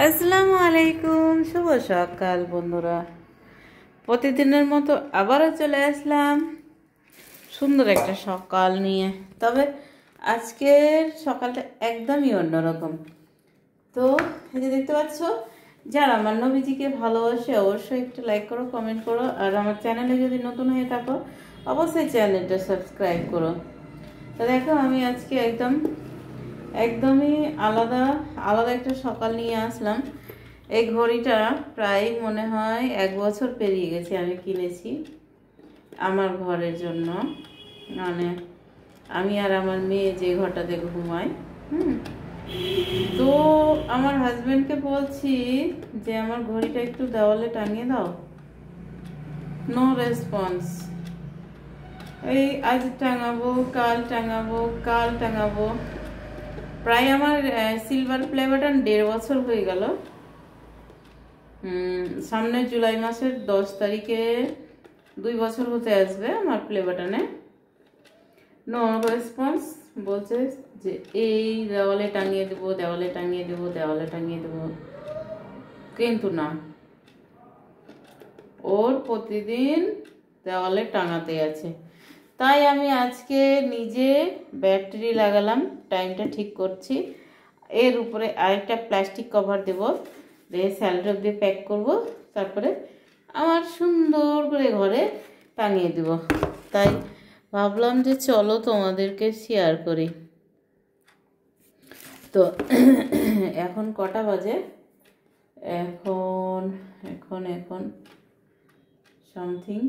আসসালামু আলাইকুম, শুভ সকাল বন্ধুরা। প্রতিদিনের মতো আবারও চলে আসলাম সুন্দর একটা সকাল নিয়ে। তবে আজকের সকালটা একদমই অন্যরকম। তো এই যে দেখতে পাচ্ছ, যারা আমার নবীজিকে ভালোবাসে অবশ্যই একটু লাইক করো, কমেন্ট করো, আর আমার চ্যানেলে যদি নতুন হয়ে থাকো অবশ্যই চ্যানেলটা সাবস্ক্রাইব করো। তো দেখো, আমি আজকে একদমই আলাদা একটা সকাল নিয়ে আসলাম। এই ঘড়িটা প্রায় মনে হয় 1 বছর পেরিয়ে গেছে, আমি কিনেছি আমার ঘরের জন্য। মানে আমি আর আমার মেয়ে যে ঘরটাতে ঘুমাই। তো আমার হাজবেন্ডকে বলছি যে আমার ঘড়িটা একটু দেওয়ালে টাঙিয়ে দাও, নো রেসপন্স। এই আজ টাঙাবো, কাল টাঙাবো। প্রায় আমার সিলভার প্লে বাটন 1.5 বছর হয়ে গেল। সামনে জুলাই মাসের 10 তারিখে 2 বছর হতে আসবে আমার প্লে বাটনে। নো রেসপন্স, বলছে যে এই দেওয়ালে টাঙিয়ে দেবো, কিন্তু না, ওর প্রতিদিন দেওয়ালে টাঙাতে আছে। তাই আমি আজকে নিজে ব্যাটারি লাগালাম, টাইমটা ঠিক করছি। এর উপরে আরেকটা প্লাস্টিক কভার দেবো, দিয়ে স্যালোটেপ দিয়ে প্যাক করব, তারপরে আমার সুন্দর করে ঘরে টাঙিয়ে দেব। তাই ভাবলাম যে চলো তোমাদেরকে শেয়ার করি। তো এখন কটা বাজে? এখন সামথিং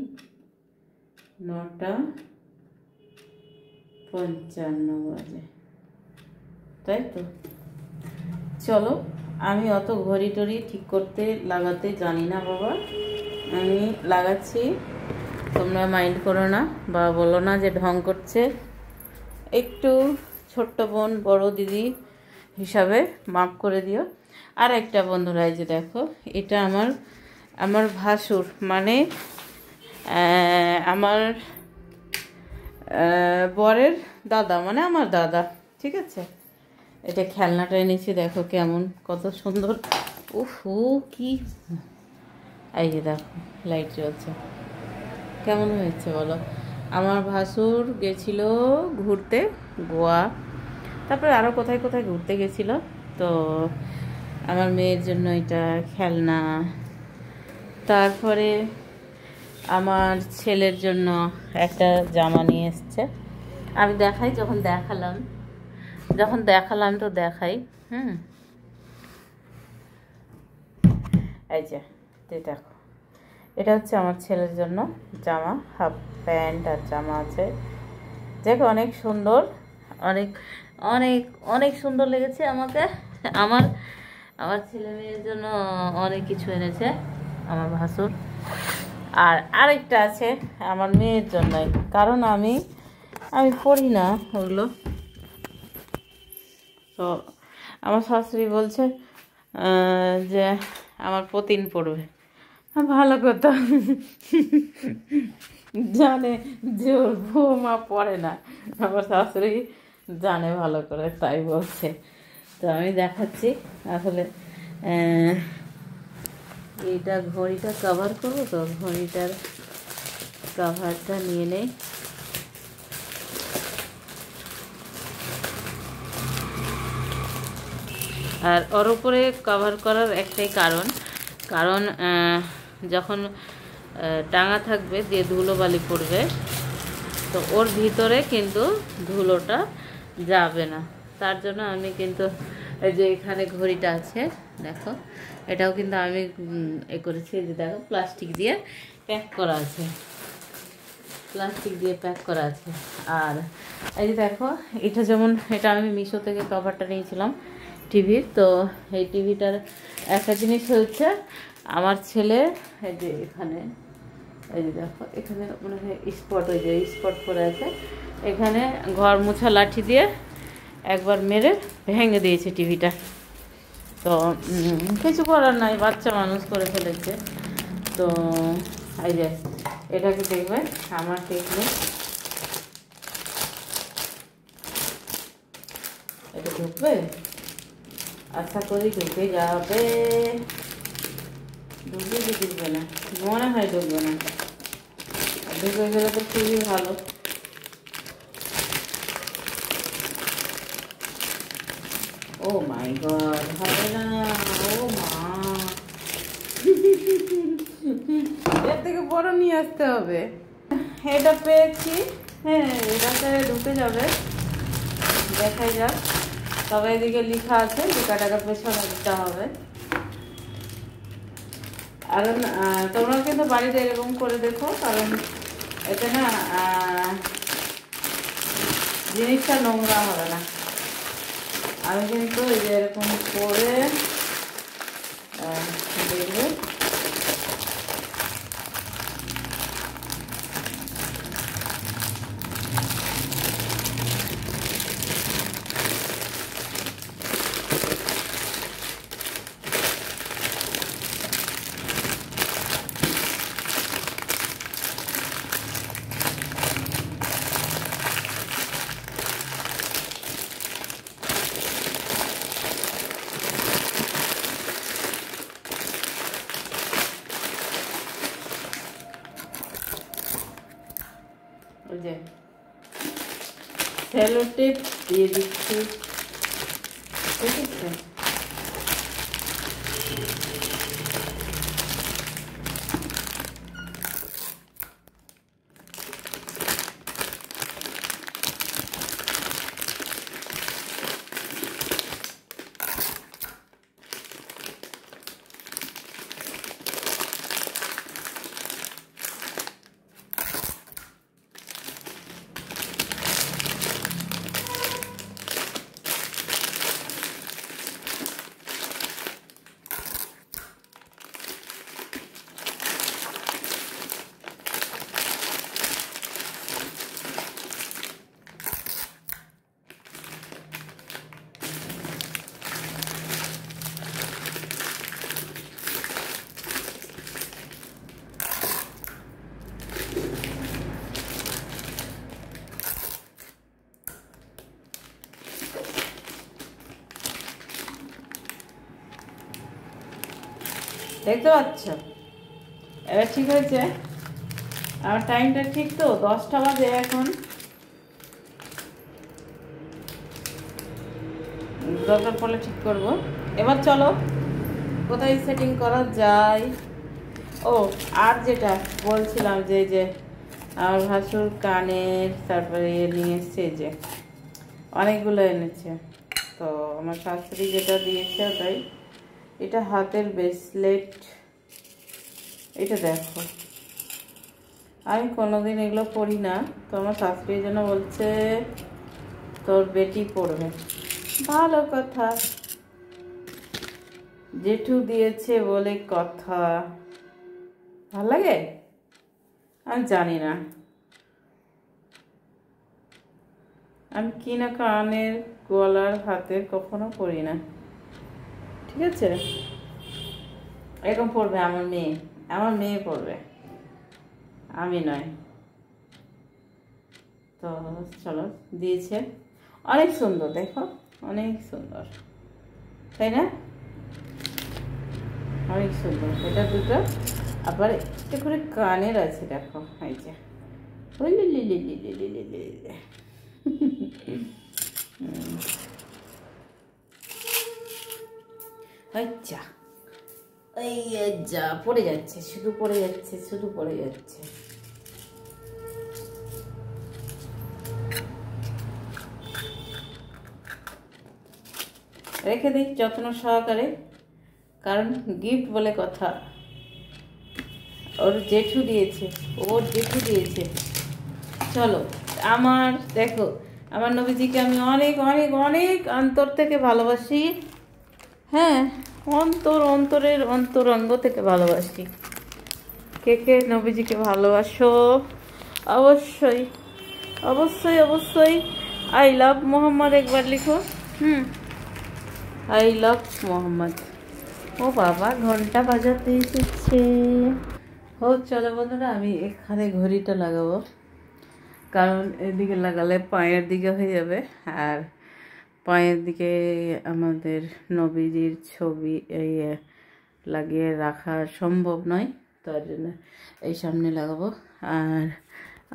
9:55 বাজে, তাই তো। চলো, আমি অত ঘড়ি টড়ি ঠিক করতে লাগাতে জানি না বাবা, আমি লাগাচ্ছি, তোমরা মাইন্ড করো না বা বলো না যে ঢং করছে। একটু ছোট্ট বোন বড় দিদি হিসাবে মাপ করে দিও। আর একটা বন্ধুরা, এই যে দেখো, এটা আমার ভাসুর, মানে আমার বরের দাদা, মানে আমার দাদা, ঠিক আছে। এটা খেলনাটা এনেছি, দেখো কেমন, কত সুন্দর। কি এই যে দেখো, লাইট জ্বলছে, কেমন হয়েছে বলো। আমার ভাসুর গেছিল ঘুরতে গোয়া, তারপরে আরও কোথায় ঘুরতে গেছিল। তো আমার মেয়ের জন্য এটা খেলনা, তারপরে আমার ছেলের জন্য একটা জামা নিয়ে এসছে। আমি দেখাই, যখন দেখালাম তো দেখাই। এই যে দেখো, এটা হচ্ছে আমার ছেলের জন্য জামা, হাফ প্যান্ট আর জামা আছে। দেখো অনেক সুন্দর, অনেক অনেক অনেক সুন্দর লেগেছে আমাকে। আমার ছেলে মেয়ের জন্য অনেক কিছু এনেছে আমার ভাসুর। আর আরেকটা আছে আমার মেয়ের জন্যই, কারণ আমি পড়ি না ওগুলো। তো আমার শাশুড়ি বলছে যে আমার প্রতিদিন পড়বে। ভালো কথা, জানে যে ওর বৌমা পড়ে না, আমার শাশুড়ি জানে ভালো করে, তাই বলছে। তো আমি দেখাচ্ছি আসলে এইটা ঘড়িটা কভার করবো, তো ঘড়িটার কভারটা নিয়ে নেই। আর ওর উপরে কভার করার একটাই কারণ যখন টাঙা থাকবে দিয়ে ধুলোবালি পড়বে, তো ওর ভিতরে কিন্তু ধুলোটা যাবে না। তার জন্য আমি কিন্তু এই যে এখানে ঘড়িটা আছে দেখো, এটাও কিন্তু আমি করেছি। এই যে দেখো, প্লাস্টিক দিয়ে প্যাক করা আছে। আর এই যে দেখো, এটা যেমন, এটা আমি মিশো থেকে কভারটা নিয়েছিলাম টিভির। তো এই টিভিটার একটা জিনিস হচ্ছে, আমার ছেলে এই যে এখানে, এই যে দেখো, এখানে মনে হয় স্পট পড়ে আছে, এখানে ঘর মোছা লাঠি দিয়ে একবার মেরে ভেঙে দিয়েছে টিভিটা। তো কিছু করার নাই, বাচ্চা মানুষ করে ফেলেছে। তো এই যে এটাকে দেখবে, আমার টেকনিক, এটা ঢুকবে আশা করি ঢুকে যাবে। ঢুকে কি ঢুকবে না, মনে হয় ঢুকবে না। ঢুকে গেলে তো খুবই ভালো। ও মাই গড, হবে না। ও মা, এর থেকে বড় নিয়ে আসতে হবে। এটা পেয়েছি, হ্যাঁ এটাতে ঢুকে যাবে, দেখাই যাক। তবে এদিকে লেখা আছে লেখাটাকে পেছনে দিতে হবে। আর তোমরা কিন্তু বাড়িতে এরকম করে দেখো, কারণ এতে না জিনিসটা নোংরা হবে না। আমি কিন্তু এই যে এরকম করে দেখবে। ওই যে সেলো টেপ দিয়ে দিচ্ছি, ঠিক আছে। দেখতে পাচ্ছ এবার ঠিক হয়েছে। আমার টাইমটা ঠিক তো, 10টা বাজে এখন। দরকার পড়লে ঠিক করবো। এবার চলো কোথায় সেটিং করা যায়। ও আর যেটা বলছিলাম যে আমার ভাসুর কানের, তারপরে নিয়ে এসছে, যে অনেকগুলো এনেছে। তো আমার শাশুড়ি যেটা দিয়েছে ওটাই, এটা হাতের ব্রেসলেট। এটা দেখো, আমি কোনোদিন এগুলো পরি না, তো আমার শাশুড়ির জন্য বলছে তোর বেটি পড়বে। ভালো কথা, জেঠু দিয়েছে বলে কথা। ভালো লাগে, আমি জানি না। আমি কিনা কানের, গলার, হাতের কখনো পরি না, ঠিক আছে। এরকম পড়বে আমার মেয়ে, আমার মেয়ে পড়বে, আমি নয়। তো চলো, দিয়েছে, অনেক সুন্দর, দেখো অনেক সুন্দর, তাই না? অনেক সুন্দর। এটা দুটো আবার একটা করে কানের আছে, দেখো এই যে। আচ্ছা, এই যা পড়ে যাচ্ছে, শুধু পড়ে যাচ্ছে, শুধু পড়ে যাচ্ছে। রেখে দিই যত্ন সহকারে, কারণ গিফট বলে কথা। ওর জেঠু দিয়েছে, ওর জেঠু দিয়েছে। চলো, আমার দেখো, আমার নবীজিকে আমি অনেক অনেক অনেক অন্তর থেকে ভালোবাসি। হ্যাঁ, অন্তরের অন্তরঙ্গ থেকে ভালোবাসি। কে কে নবীজিকে ভালোবাসো? অবশ্যই অবশ্যই অবশ্যই আই লাভ মোহাম্মদ একবার লিখো। I love Mohammad. ও বাবা, ঘন্টা বাজাতে এসেছে। হোক, চলো বন্ধুরা, আমি এখানে ঘড়িটা লাগাবো, কারণ এদিকে লাগালে পায়ের দিকে হয়ে যাবে, আর পায়ের দিকে আমাদের নবীজির ছবি এই লাগিয়ে রাখা সম্ভব নয়, তার জন্য এই সামনে লাগাবো। আর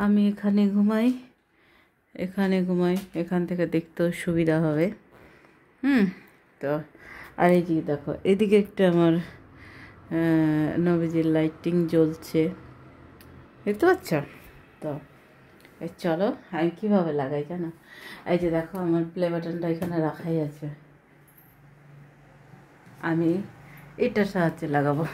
আমি এখানে ঘুমাই, এখান থেকে দেখতেও সুবিধা হবে। তো আর এই যে দেখো, এদিকে একটা আমার নবীজির লাইটিং জ্বলছে, দেখতে পাচ্ছ? তো চলো আমি কীভাবে লাগাই জানো? এই যে দেখো, আমার প্লে বাটনটা এখানে রাখাই আছে, আমি এটার সাহায্যে লাগাবো।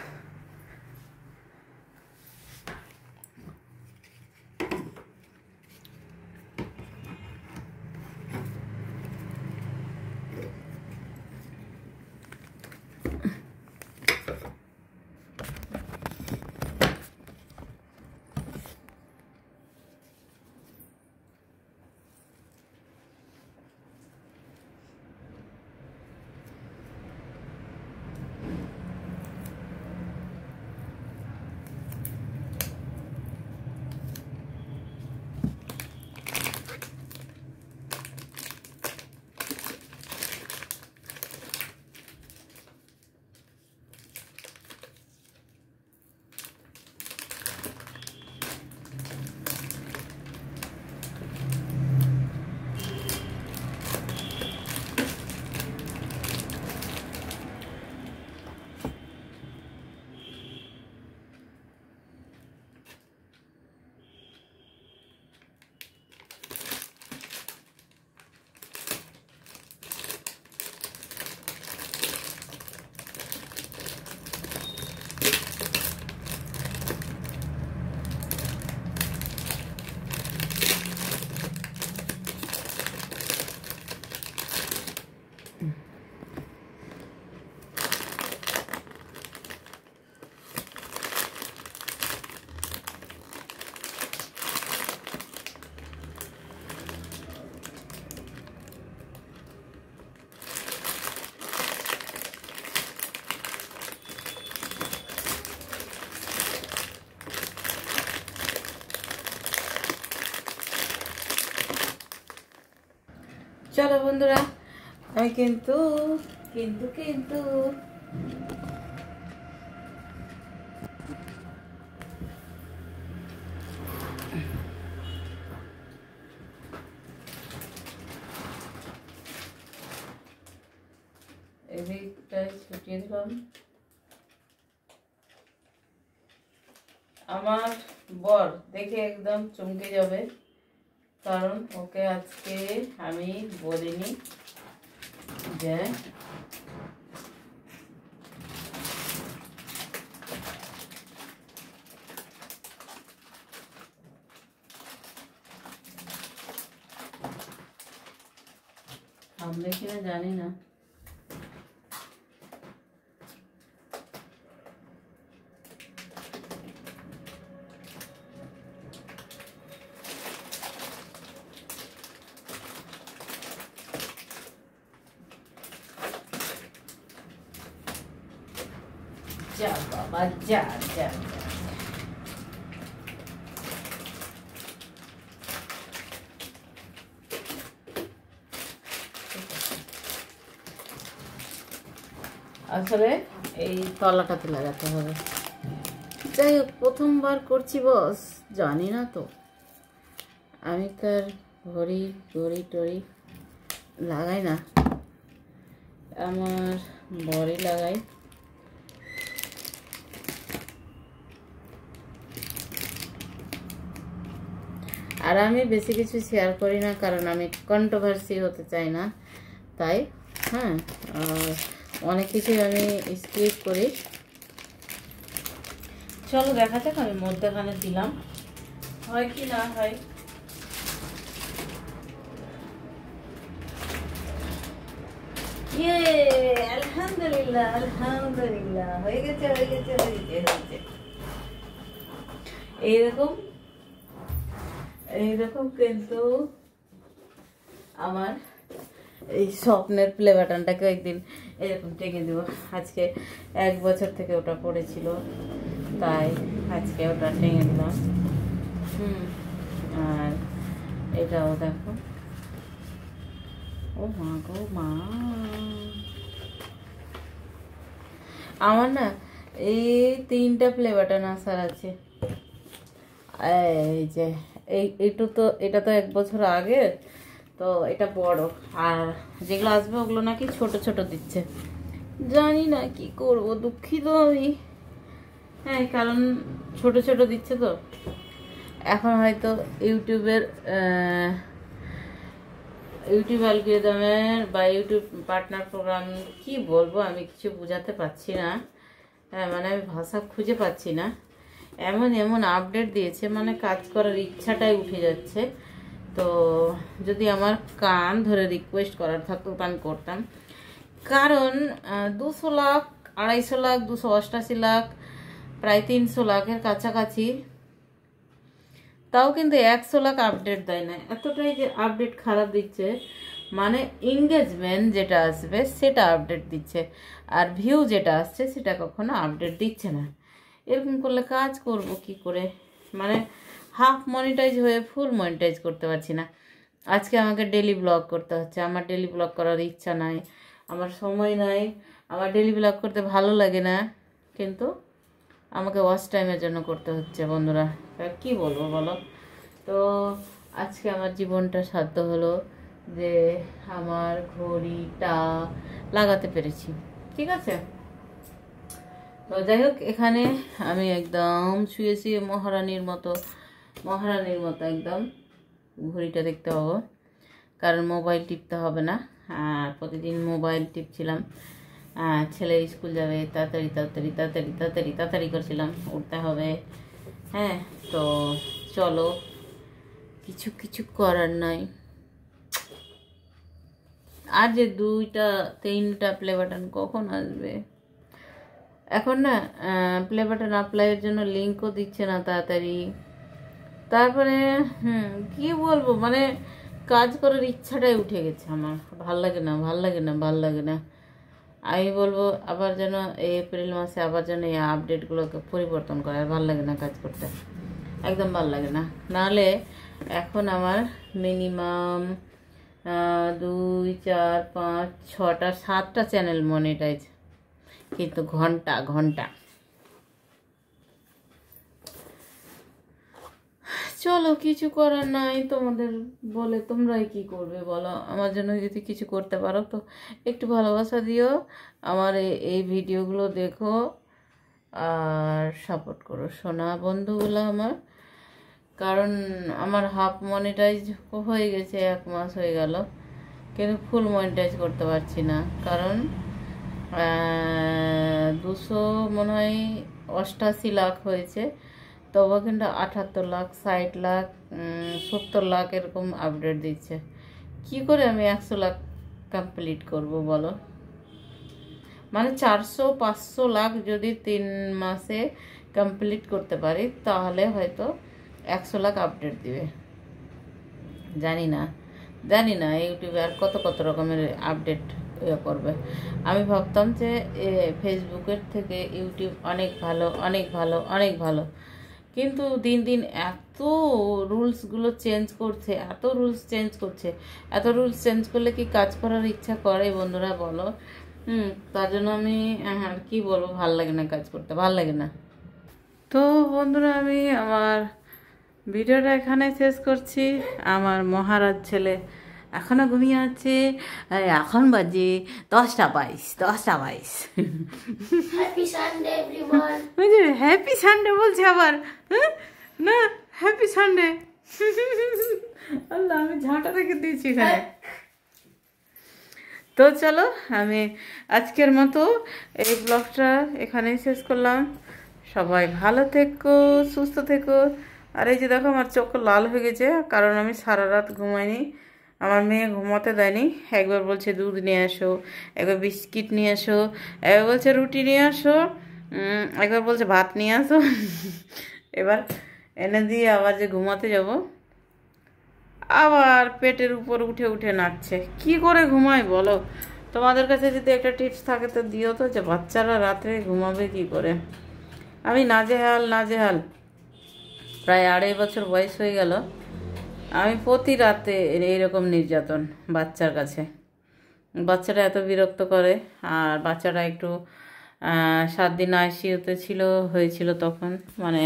চলো বন্ধুরা, আমি কিন্তু কিন্তু কিন্তু এদিকটাই ছুটিয়ে দিলাম। আমার বর দেখে একদম চমকে যাবে, কারণ ওকে আজকে আমি বলিনি যে থামবে কিনা জানি না। যা বাবা যা যা, আসলে এই তলাটাতে লাগাতে হবে। যাই হোক, প্রথমবার করছি বস, জানি না তো। আমি তার ঘড়ি টড়ি লাগাই না, আমার বড়ি লাগাই। আর আমি বেশি কিছু শেয়ার করি না, কারণ আমি কন্ট্রোভার্সি হতে চাই না, তাই। হ্যাঁ, অনেক কিছুই আমি স্কিপ করি। চলো দেখা যাক, আমি মধ্যখানে দিলাম, হয় কি না হয়। আলহামদুলিল্লাহ আলহামদুলিল্লাহ, হয়ে গেছে হয়ে গেছে হয়ে গেছে। এইরকম কিন্তু আমার এই স্বপ্নের প্লে বাটনটাকে একদিন এরকম টেকে দেবো। আজকে 1 বছর থেকে ওটা পড়েছিল, তাই আজকে ওটা টেঙে দিলাম। আর এটাও দেখো, ও মা গো মা, আমার না এই 3টা প্লে বাটন আসার আছে। এই যে এটা তো 1 বছর আগে, তো এটা বড়, আর যেগুলো আসবে ওগুলো নাকি ছোট ছোট দিচ্ছে। জানি না কি করব, দুঃখিত আমি। হ্যাঁ, কারণ ছোট ছোট দিচ্ছে তো। এখন হয়তো ইউটিউব অ্যালগরিদমের বা ইউটিউব পার্টনার প্রোগ্রাম, কি বলবো আমি কিছু বোঝাতে পারছি না। হ্যাঁ, মানে আমি ভাষা খুঁজে পাচ্ছি না। এমন এমন আপডেট দিয়েছে, মানে কাজ করার ইচ্ছাটাই উঠে যাচ্ছে। তো যদি আমার কান ধরে রিকোয়েস্ট করার থাকতো তো আমি করতাম। কারণ 200 লাখ, 250 লাখ, 288 লাখ, প্রায় 300 লাখের কাছাকাছি, তাও কিন্তু 100 লাখ আপডেট দেয় না। এতটাই যে আপডেট খারাপ দিচ্ছে, মানে এঙ্গেজমেন্ট যেটা আসবে সেটা আপডেট দিচ্ছে, আর ভিউ যেটা আসছে সেটা কখনো আপডেট দিচ্ছে না। এরকম করলে কাজ করব কি করে? মানে হাফ মনিটাইজ হয়ে ফুল মনিটাইজ করতে পারছি না। আজকে আমাকে ডেলি ব্লগ করতে হচ্ছে। আমার ডেলি ব্লগ করার ইচ্ছা নাই, আমার সময় নাই, আমার ডেলি ব্লগ করতে ভালো লাগে না, কিন্তু আমাকে ওয়াচ টাইমের জন্য করতে হচ্ছে বন্ধুরা। কি বলবো বলো? তো আজকে আমার জীবনটা সাধ্য হলো যে আমার ঘড়িটা লাগাতে পেরেছি, ঠিক আছে। তো যাই হোক, এখানে আমি একদম শুয়ে শুয়ে মহারানীর মতো একদম ঘড়িটা দেখতে পাবো, কারণ মোবাইল টিপতে হবে না। আর প্রতিদিন মোবাইল টিপছিলাম, ছেলে স্কুল যাবে, তাড়াতাড়ি তাড়াতাড়ি তাড়াতাড়ি তাড়াতাড়ি তাড়াতাড়ি করছিলাম, উঠতে হবে। হ্যাঁ, তো চলো, কিছু কিছু করার নাই। আর যে 2টা 3টা প্লে বাটন কখন আসবে? এখন না প্লে বাটন অ্যাপ্লাইয়ের জন্য লিঙ্কও দিচ্ছে না তাড়াতাড়ি। তারপরে কি বলবো, মানে কাজ করার ইচ্ছাটাই উঠে গেছে আমার। ভাল লাগে না, ভাল লাগে না, ভাল লাগে না। আমি বলবো আবার যেন এই এপ্রিল মাসে আবার যেন এই আপডেটগুলোকে পরিবর্তন করে। আর ভাল লাগে না কাজ করতে, একদম ভাল লাগে না। নাহলে এখন আমার মিনিমাম 2, 4, 5, 6টা 7টা চ্যানেল মনিটাইজ, কিন্তু ঘন্টা ঘন্টা। চলো, কিছু করার নাই। তোমাদের বলে তোমরাই কি করবে বলো? আমার জন্য যদি কিছু করতে পারো তো একটু ভালোবাসা দিও, আমার এই ভিডিওগুলো দেখো আর সাপোর্ট করো সোনা বন্ধুগুলো আমার। কারণ আমার হাফ মনিটাইজ হয়ে গেছে, 1 মাস হয়ে গেল, কিন্তু ফুল মনিটাইজ করতে পারছি না। কারণ 200 মনে হয় 88 লাখ হয়েছে, তবে কিন্তু 78 লাখ, 60 লাখ, 70 লাখ এরকম আপডেট দিচ্ছে। কি করে আমি 100 লাখ কমপ্লিট করব বলো? মানে 400-500 লাখ যদি 3 মাসে কমপ্লিট করতে পারি, তাহলে হয়তো 100 লাখ আপডেট দিবে। জানি না ইউটিউবে আর কত কত রকমের আপডেট করবে। আমি ভাবতাম যে ফেসবুকের থেকে ইউটিউব অনেক ভালো, অনেক ভালো, অনেক ভালো, কিন্তু দিন দিন এত রুলসগুলো চেঞ্জ করছে, এত রুলস চেঞ্জ করলে কি কাজ করার ইচ্ছা করে বন্ধুরা বলো? তার জন্য আমি আর কি বলবো, ভাল লাগে না কাজ করতে, ভাল লাগে না। তো বন্ধুরা, আমি আমার ভিডিওটা এখানে শেষ করছি। আমার মহারাজ ছেলে এখনো ঘুমিয়ে আছে, এখন বাজে 10টা 22, 10টা 22। Happy Sunday everyone. Happy Sunday বলছে আবার, না হ্যাপি সানডে। আল্লাহ, আমি ঝাঁটা রেখে দিয়েছি এখানে। তো চলো, আমি আজকের মতো এই ব্লগটা এখানেই শেষ করলাম। সবাই ভালো থেকো, সুস্থ থেকো। আর এই যে দেখো, আমার চোখ লাল হয়ে গেছে, কারণ আমি সারা রাত ঘুমাইনি। আমার মেয়ে ঘুমাতে দেয়নি। একবার বলছে দুধ নিয়ে আসো, একবার বিস্কিট নিয়ে আসো, একবার বলছে রুটি নিয়ে আসো, একবার বলছে ভাত নিয়ে আসো। এবার এনে দিয়ে আবার যে ঘুমাতে যাব, আবার পেটের উপর উঠে উঠে নাচছে। কি করে ঘুমায় বলো? তোমাদের কাছে যদি একটা টিপস থাকে তো দিও তো, যে বাচ্চারা রাত্রে ঘুমাবে কি করে। আমি নাজেহাল। প্রায় 2.5 বছর বয়স হয়ে গেল, আমি প্রতি রাতে এইরকম নির্যাতন বাচ্চার কাছে। বাচ্চারা এত বিরক্ত করে। আর বাচ্চারা একটু 7 দিন আইসিইউতে হয়েছিল তখন, মানে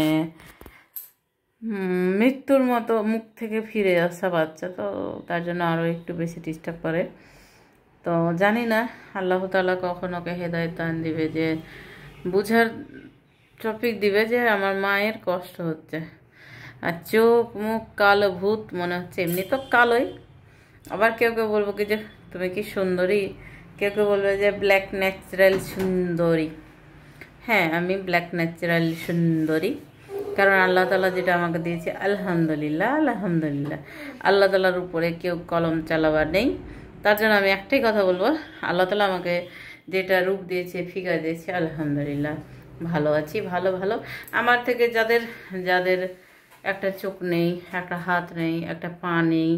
মৃত্যুর মতো মুখ থেকে ফিরে আসা বাচ্চা, তো তার জন্য আরও একটু বেশি ডিস্টার্ব করে। তো জানি না আল্লাহ তাআলা কখন ওকে হেদায়েত দান দিবে, যে বুঝার টপিক দিবে যে আমার মায়ের কষ্ট হচ্ছে। আর চোখ মুখ কালো ভূত মনে হচ্ছে, এমনি তো কালোই, আবার কেউ কেউ বলবো কি যে তুমি কি সুন্দরী, কেউ কেউ বলবে যে ব্ল্যাক ন্যাচারাল সুন্দরী। হ্যাঁ, আমি ব্ল্যাক ন্যাচারাল সুন্দরী, কারণ আল্লাহ তাআলা যেটা আমাকে দিয়েছে, আলহামদুলিল্লাহ আলহামদুলিল্লাহ। আল্লাহ তাআলার উপরে কেউ কলম চালাবার নেই। তার জন্য আমি একটাই কথা বলবো, আল্লাহ তাআলা আমাকে যেটা রূপ দিয়েছে, ফিগার দিয়েছে, আলহামদুলিল্লাহ ভালো আছি। ভালো ভালো আমার থেকে যাদের যাদের একটা চোখ নেই, একটা হাত নেই, একটা পা নেই,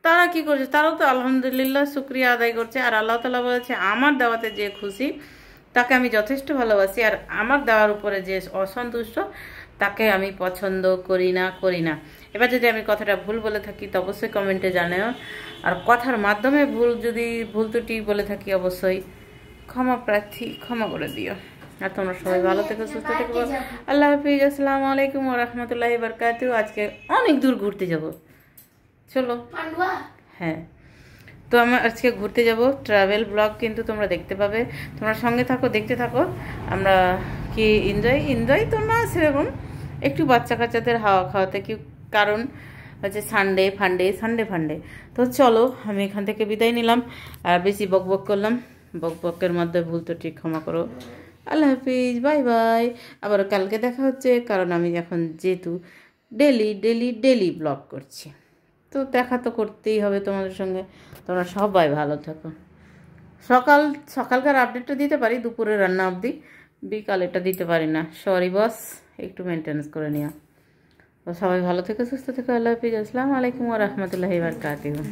তারা কি করছে? তারাও তো আলহামদুলিল্লাহ শুকরিয়া আদায় করছে। আর আল্লাহ তাআলা বলেছে আমার দেওয়াতে যে খুশি তাকে আমি যথেষ্ট ভালোবাসি, আর আমার দেওয়ার উপরে যে অসন্তুষ্ট তাকে আমি পছন্দ করি না। এবার যদি আমি কথাটা ভুল বলে থাকি তো অবশ্যই কমেন্টে জানাও। আর কথার মাধ্যমে ভুল ত্রুটি বলে থাকি অবশ্যই ক্ষমা প্রার্থী, ক্ষমা করে দিও। আর তোমরা সবাই ভালো থেকো, সুস্থ থেকো। আল্লাহ হাফিজ, আসসালামু আলাইকুম ওয়া রাহমাতুল্লাহি ওয়া বারাকাতুহু। আজকে অনেক দূর ঘুরতে যাব, চলো। হ্যাঁ, তো আমরা আজকে ঘুরতে যাব, ট্রাভেল ব্লগ কিন্তু তোমরা দেখতে পাবে। তোমরা সঙ্গে থাকো, দেখতে থাকো। আমরা কি এনজয় তো না সেরকম, একটু বাচ্চা কাচ্চাদের হাওয়া খাওয়াতে কি, কারণ হচ্ছে সানডে ফান্ডে। তো চলো, আমি এখান থেকে বিদায় নিলাম। আর বেশি বকবক করলাম, বকবকের মধ্যে ভুল তো ঠিক ক্ষমা করো। আল্লাহ হাফিজ, বাই বাই। আবার কালকে দেখা হচ্ছে, কারণ আমি এখন যেহেতু ডেলি ব্লগ করছি, তো দেখা তো করতেই হবে তোমাদের সঙ্গে। তোমরা সবাই ভালো থাকো। সকালকার আপডেটটা দিতে পারি, দুপুরে রান্না অবধি, বিকালেটা দিতে পারি না, সরি বস, একটু মেনটেন্স করে নিও। তো সবাই ভালো থেকো, সুস্থ থেকো। আল্লাহ হাফিজ, আসসালামু আলাইকুম ওয়া রাহমাতুল্লাহি ওয়া বারাকাতুহু।